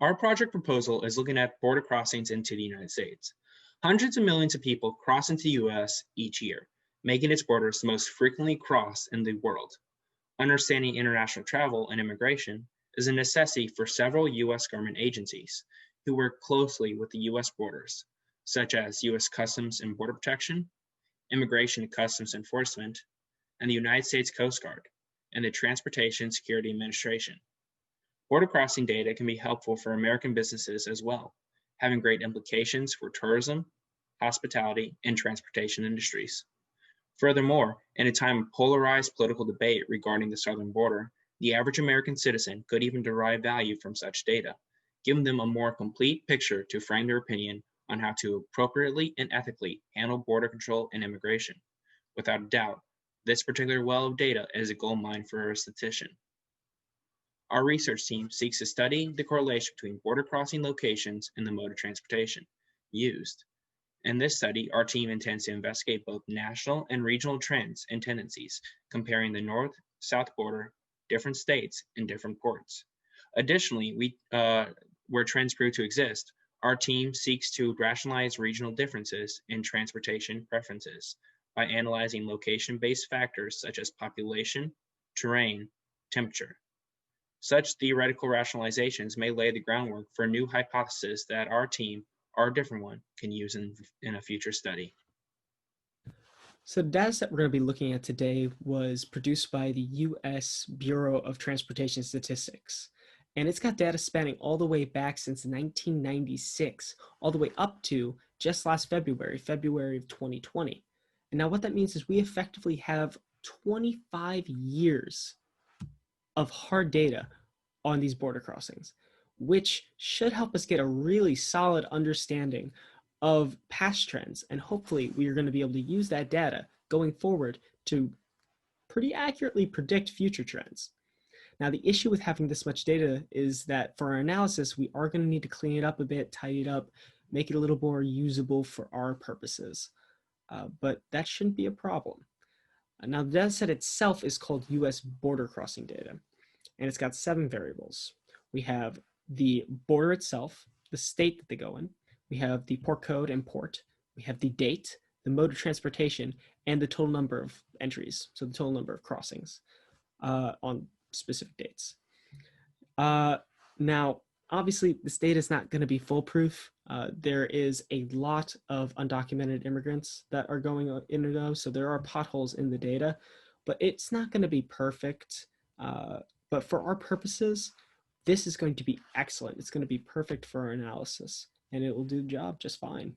Our project proposal is looking at border crossings into the United States. Hundreds of millions of people cross into the US each year, making its borders the most frequently crossed in the world. Understanding international travel and immigration is a necessity for several US government agencies who work closely with the US borders, such as US Customs and Border Protection, Immigration and Customs Enforcement, and the United States Coast Guard, and the Transportation Security Administration. Border crossing data can be helpful for American businesses as well, having great implications for tourism, hospitality, and transportation industries. Furthermore, in a time of polarized political debate regarding the southern border, the average American citizen could even derive value from such data, giving them a more complete picture to frame their opinion on how to appropriately and ethically handle border control and immigration. Without a doubt, this particular well of data is a goldmine for a statistician. Our research team seeks to study the correlation between border crossing locations and the mode of transportation used. In this study, our team intends to investigate both national and regional trends and tendencies, comparing the north-south border, different states, and different ports. Additionally, where trends prove to exist, our team seeks to rationalize regional differences in transportation preferences by analyzing location-based factors such as population, terrain, temperature. Such theoretical rationalizations may lay the groundwork for a new hypothesis that our team, or a different one, can use in a future study. So the data set we're going to be looking at today was produced by the U.S. Bureau of Transportation Statistics. And it's got data spanning all the way back since 1996, all the way up to just last February of 2020. And now what that means is we effectively have 25 years of hard data on these border crossings, which should help us get a really solid understanding of past trends. And hopefully we are going to be able to use that data going forward to pretty accurately predict future trends. Now, the issue with having this much data is that for our analysis, we are going to need to clean it up a bit, tidy it up, make it a little more usable for our purposes. But that shouldn't be a problem. Now, the data set itself is called US border crossing data, and it's got 7 variables. We have the border itself, the state that they go in, we have the port code and port, we have the date, the mode of transportation, and the total number of entries, so the total number of crossings on specific dates. Now, obviously, this data is not going to be foolproof. There is a lot of undocumented immigrants that are going in and out, so there are potholes in the data, but it's not going to be perfect. But for our purposes, this is going to be excellent. It's going to be perfect for our analysis, and it will do the job just fine.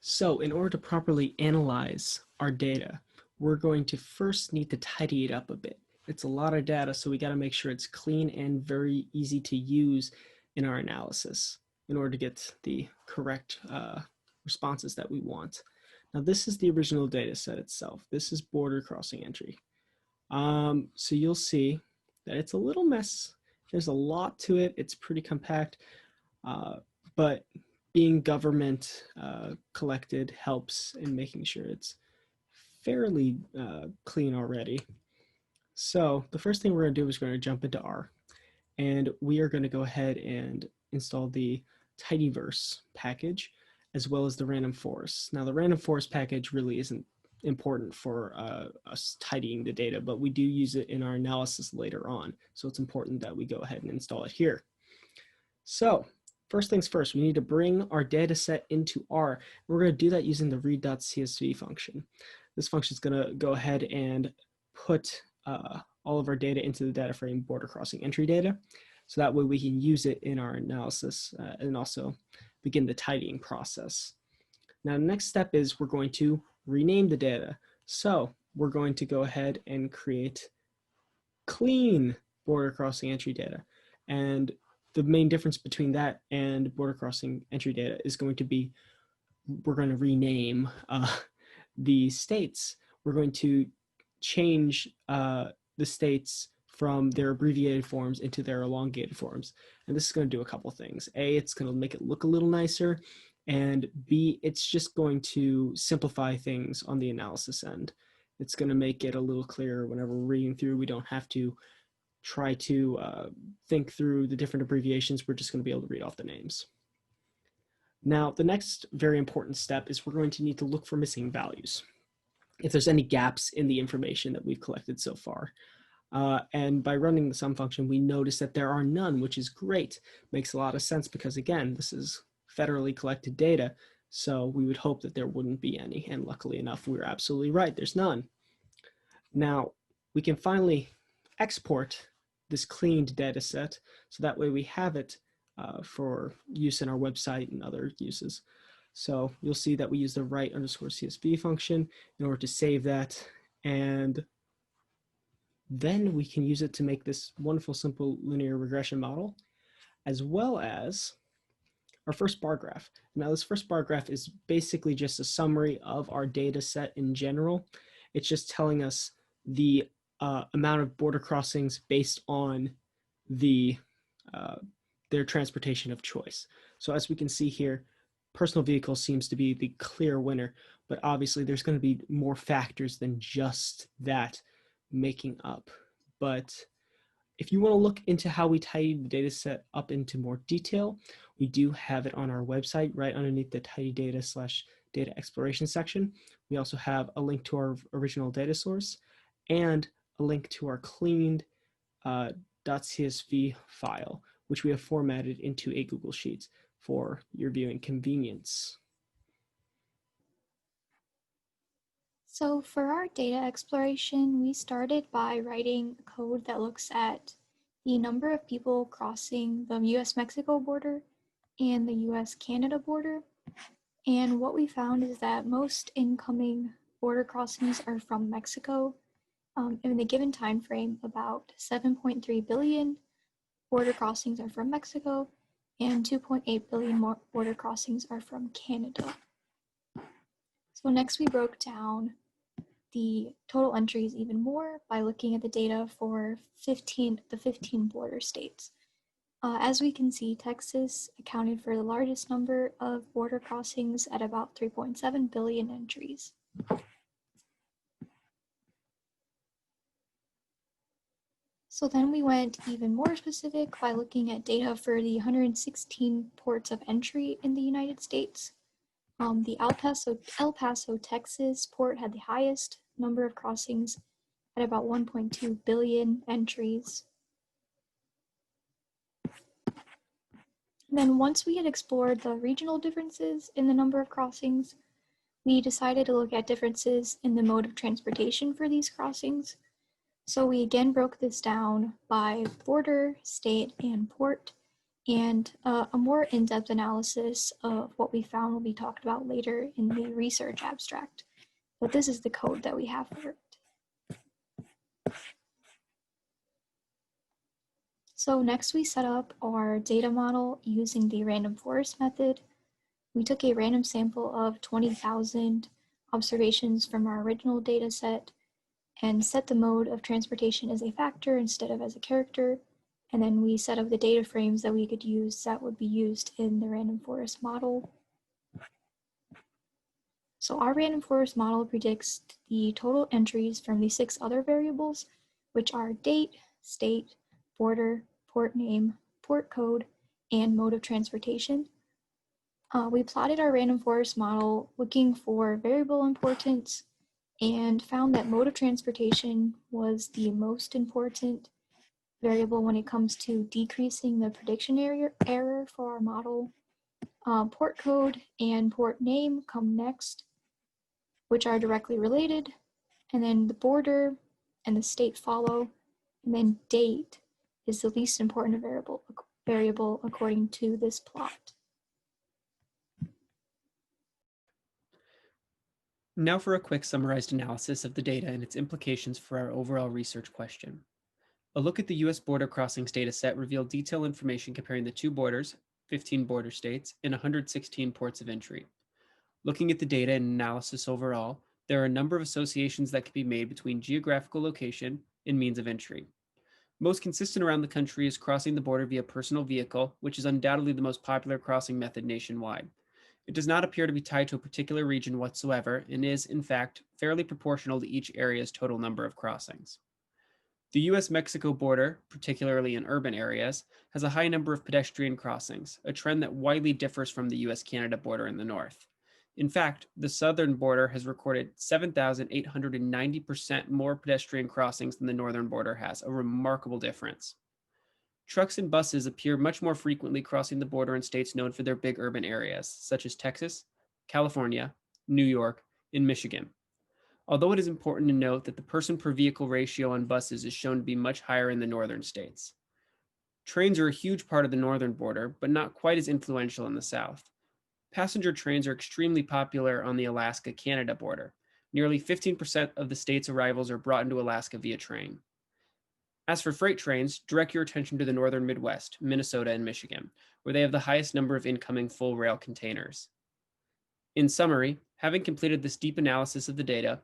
So in order to properly analyze our data, we're going to first need to tidy it up a bit. It's a lot of data, so we got to make sure it's clean and very easy to use in our analysis in order to get the correct responses that we want. Now, this is the original data set itself. This is border crossing entry. So you'll see that it's a little mess. There's a lot to it. It's pretty compact, but being government collected helps in making sure it's fairly clean already. So the first thing we're going to do is we're going to jump into R, and we are going to go ahead and install the tidyverse package as well as the random forest. Now, the random forest package really isn't important for us tidying the data, but we do use it in our analysis later on, so it's important that we go ahead and install it here. So first things first, we need to bring our data set into R. We're going to do that using the read.csv function. This function is going to go ahead and put all of our data into the data frame border crossing entry data, so that way we can use it in our analysis and also begin the tidying process. Now, the next step is we're going to rename the data. So we're going to go ahead and create clean border crossing entry data. And the main difference between that and border crossing entry data is going to be, we're going to rename the states. We're going to change the states from their abbreviated forms into their elongated forms. And this is going to do a couple things. A, it's going to make it look a little nicer. And B, it's just going to simplify things on the analysis end. It's going to make it a little clearer whenever we're reading through. We don't have to try to think through the different abbreviations. We're just going to be able to read off the names. Now, the next very important step is we're going to need to look for missing values, if there's any gaps in the information that we've collected so far. And by running the sum function, we notice that there are none, which is great. Makes a lot of sense because, again, this is federally collected data, so we would hope that there wouldn't be any. And luckily enough, we're absolutely right. There's none. Now, we can finally export this cleaned data set, so that way we have it for use in our website and other uses. So you'll see that we use the write_CSV function in order to save that, and then we can use it to make this wonderful simple linear regression model, as well as our first bar graph. Now this first bar graph is basically just a summary of our data set in general. It's just telling us the amount of border crossings based on their transportation of choice. So as we can see here, personal vehicle seems to be the clear winner, but obviously there's going to be more factors than just that making up. But if you want to look into how we tidy the data set up into more detail, we do have it on our website right underneath the tidy data/data exploration section. We also have a link to our original data source and a link to our cleaned .csv file, which we have formatted into a Google Sheets for your viewing convenience. So for our data exploration, we started by writing code that looks at the number of people crossing the US-Mexico border and the US-Canada border. And what we found is that most incoming border crossings are from Mexico. In the given time frame, about 7.3 billion border crossings are from Mexico, and 2.8 billion more border crossings are from Canada. So next we broke down the total entries even more by looking at the data for the 15 border states. As we can see, Texas accounted for the largest number of border crossings at about 3.7 billion entries. So then we went even more specific by looking at data for the 116 ports of entry in the United States. The El Paso, Texas port had the highest number of crossings at about 1.2 billion entries. And then once we had explored the regional differences in the number of crossings, we decided to look at differences in the mode of transportation for these crossings. So we again broke this down by border, state, and port, and a more in-depth analysis of what we found will be talked about later in the research abstract. But this is the code that we have for it. So next we set up our data model using the random forest method. We took a random sample of 20,000 observations from our original data set and set the mode of transportation as a factor instead of as a character. And then we set up the data frames that we could use that would be used in the random forest model. So our random forest model predicts the total entries from the 6 other variables, which are date, state, border, port name, port code, and mode of transportation. We plotted our random forest model looking for variable importance and found that mode of transportation was the most important variable when it comes to decreasing the prediction error for our model. Port code and port name come next, which are directly related, and then the border and the state follow, and then date is the least important variable according to this plot. Now for a quick summarized analysis of the data and its implications for our overall research question. A look at the US border crossings data set revealed detailed information comparing the 2 borders, 15 border states, and 116 ports of entry. Looking at the data and analysis overall, there are a number of associations that can be made between geographical location and means of entry. Most consistent around the country is crossing the border via personal vehicle, which is undoubtedly the most popular crossing method nationwide. It does not appear to be tied to a particular region whatsoever and is, in fact, fairly proportional to each area's total number of crossings. The US-Mexico border, particularly in urban areas, has a high number of pedestrian crossings, a trend that widely differs from the US-Canada border in the north. In fact, the southern border has recorded 7,890% more pedestrian crossings than the northern border has, a remarkable difference. Trucks and buses appear much more frequently crossing the border in states known for their big urban areas, such as Texas, California, New York, and Michigan. Although it is important to note that the person per vehicle ratio on buses is shown to be much higher in the northern states. Trains are a huge part of the northern border, but not quite as influential in the south. Passenger trains are extremely popular on the Alaska-Canada border. Nearly 15% of the state's arrivals are brought into Alaska via train. As for freight trains, direct your attention to the northern Midwest, Minnesota, and Michigan, where they have the highest number of incoming full rail containers. In summary, having completed this deep analysis of the data,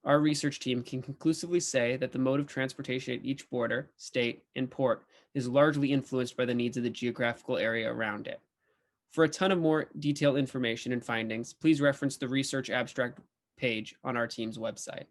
our research team can conclusively say that the mode of transportation at each border, state, and port is largely influenced by the needs of the geographical area around it. For a ton of more detailed information and findings, please reference the research abstract page on our team's website.